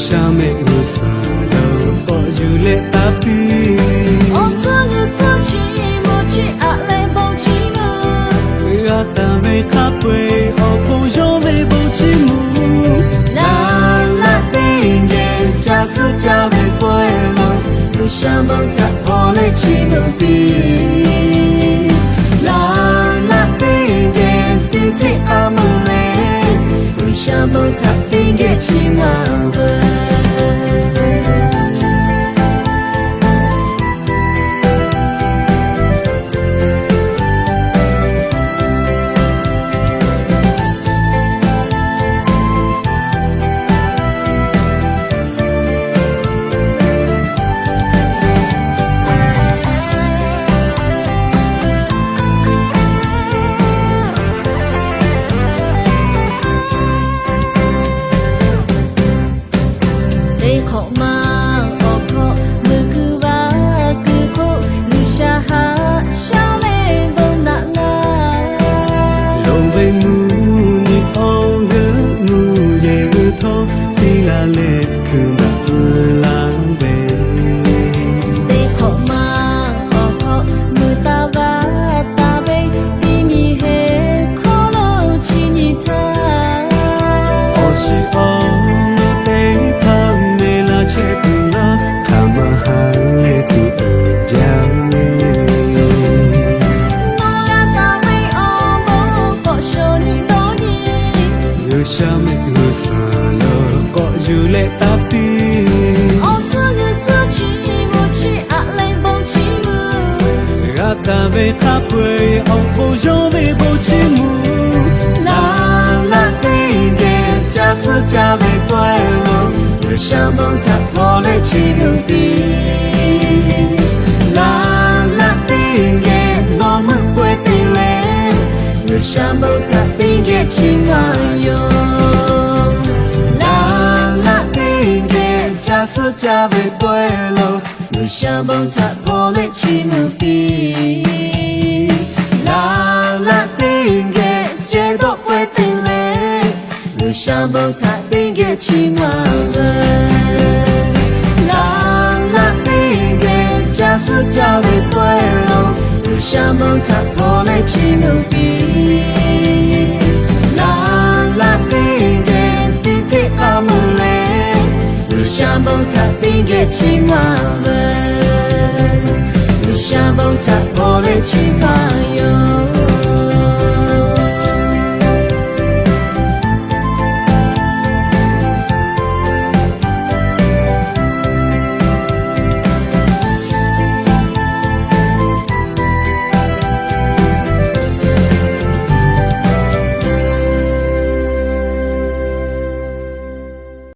me usalo oyule tapi Osanu sachi mochi ale bonchi mu Gata me kapwe oponjo me bonchi mu La la binge jasu jabe puelo Lushamo ta pole chino pi La la binge titi amule Lushamo ta binge chino Shame usalo oyule tapi Osanu sachi mochi ale bonchi mu Gata me kapwe oponjo me bonchi mu La la binge jasu jabe puelo Lushamo ta pole chino pi La la binge no mu puede le Lushamo ta binge chino yo La la binge jasu jabe puelo Lushamo ta pole chino pi La la binge jedo puede le Lushamo ta binge chino La la binge jasu jabe puelo Lushamo ta pole chino pi La la binge titi amule Lushamo ta binge chino Lushamo ta pole chino